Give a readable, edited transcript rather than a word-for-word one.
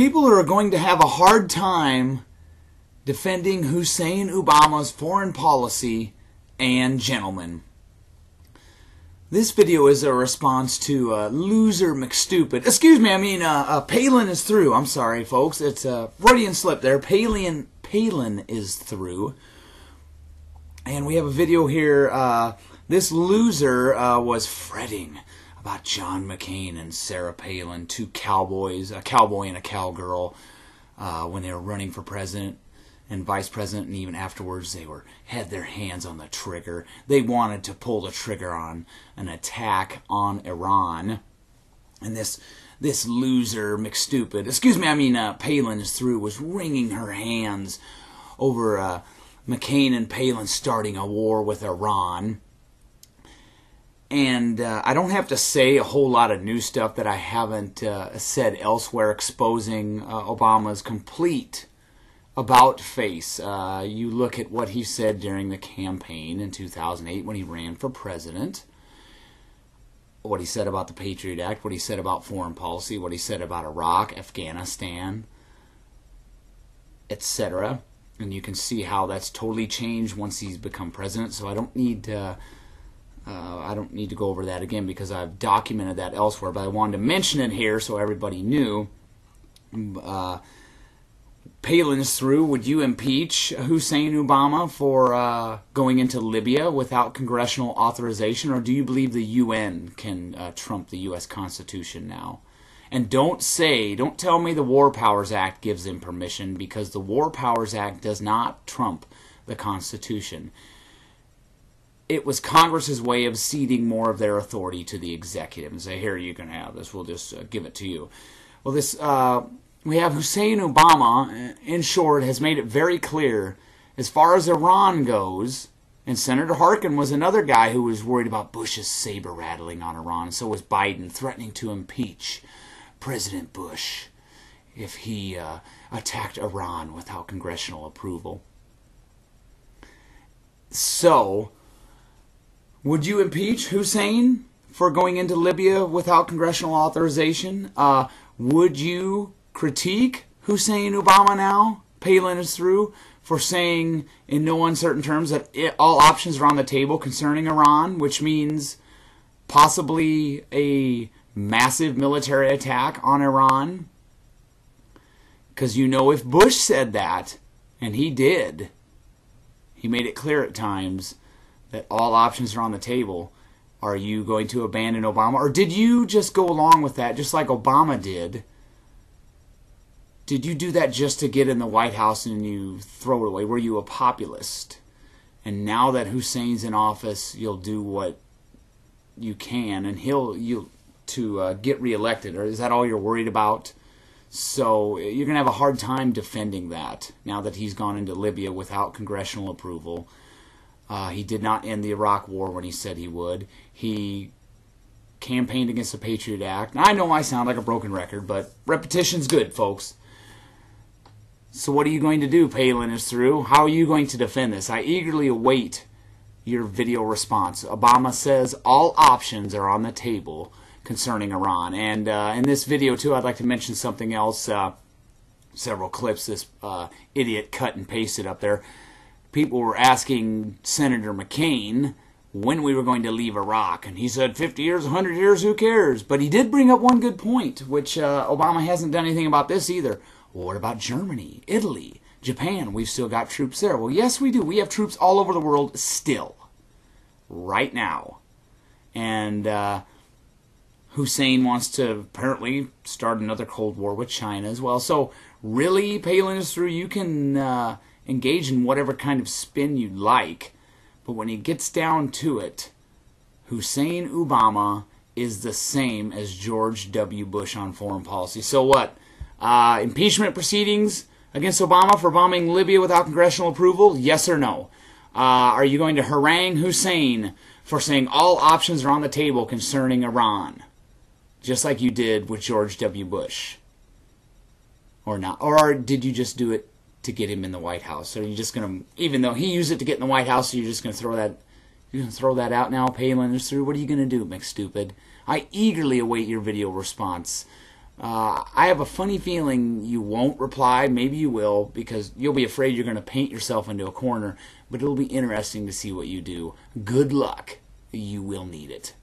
people are going to have a hard time defending Hussein Obama's foreign policy and gentlemen. This video is a response to loser McStupid. Excuse me, I mean Palin is through. I'm sorry, folks. It's a Freudian slip there. Palin is through. And we have a video here. This loser was fretting about John McCain and Sarah Palin, two cowboys, a cowboy and a cowgirl, when they were running for president and vice president, and even afterwards they had their hands on the trigger. They wanted to pull the trigger on an attack on Iran. And this loser McStupid, excuse me, I mean Palin is through, was wringing her hands over McCain and Palin starting a war with Iran. And I don't have to say a whole lot of new stuff that I haven't said elsewhere, exposing Obama's complete about face. You look at what he said during the campaign in 2008 when he ran for president, what he said about the Patriot Act, what he said about foreign policy, what he said about Iraq, Afghanistan, etc. And you can see how that's totally changed once he's become president. So I don't need to go over that again because I've documented that elsewhere. But I wanted to mention it here so everybody knew. Palin is through. Would you impeach Hussein Obama for going into Libya without congressional authorization, or do you believe the UN can trump the U.S. Constitution now? And don't tell me the War Powers Act gives them permission, because the War Powers Act does not trump the Constitution. It was Congress's way of ceding more of their authority to the executive and say, here, you can have this, we'll just give it to you. Well, we have Hussein Obama, in short, has made it very clear as far as Iran goes, and Senator Harkin was another guy who was worried about Bush's saber rattling on Iran. So was Biden, threatening to impeach President Bush if he attacked Iran without congressional approval. So, would you impeach Hussein for going into Libya without congressional authorization? Would you critique Hussein Obama now, Palin is through, for saying in no uncertain terms that all options are on the table concerning Iran, which means possibly a massive military attack on Iran? Because you know, if Bush said that, and he did, he made it clear at times that all options are on the table. Are you going to abandon Obama? Or did you just go along with that just like Obama did? Did you do that just to get in the White House and you throw it away? Were you a populist? And now that Hussein's in office, you'll do what you can, and to get reelected. Or is that all you're worried about? So you're going to have a hard time defending that now that he's gone into Libya without congressional approval. He did not end the Iraq War when he said he would. He campaigned against the Patriot Act. Now, I know I sound like a broken record, but repetition's good, folks. So what are you going to do, Palin is through? How are you going to defend this? I eagerly await your video response. Obama says all options are on the table concerning Iran. And in this video, too, I'd like to mention something else. Several clips this idiot cut and pasted up there. People were asking Senator McCain when we were going to leave Iraq. And he said, 50 years, 100 years, who cares? But he did bring up one good point, which Obama hasn't done anything about this either. Well, what about Germany, Italy, Japan? We've still got troops there. Well, yes, we do. We have troops all over the world still, right now. And Hussein wants to apparently start another Cold War with China as well. So really, Palin is through. You can engage in whatever kind of spin you like. But when it gets down to it, Hussein Obama is the same as George W. Bush on foreign policy. So what? Impeachment proceedings against Obama for bombing Libya without congressional approval? Yes or no? Are you going to harangue Hussein for saying all options are on the table concerning Iran, just like you did with George W. Bush? Or not? Or did you just do it to get him in the White House? Or are you just going to, even though he used it to get in the White House, you're just going to throw that, you're going to throw that out now, Palin is through? What are you going to do, McStupid? I eagerly await your video response. I have a funny feeling you won't reply. Maybe you will, because you'll be afraid you're going to paint yourself into a corner. But it'll be interesting to see what you do. Good luck. You will need it.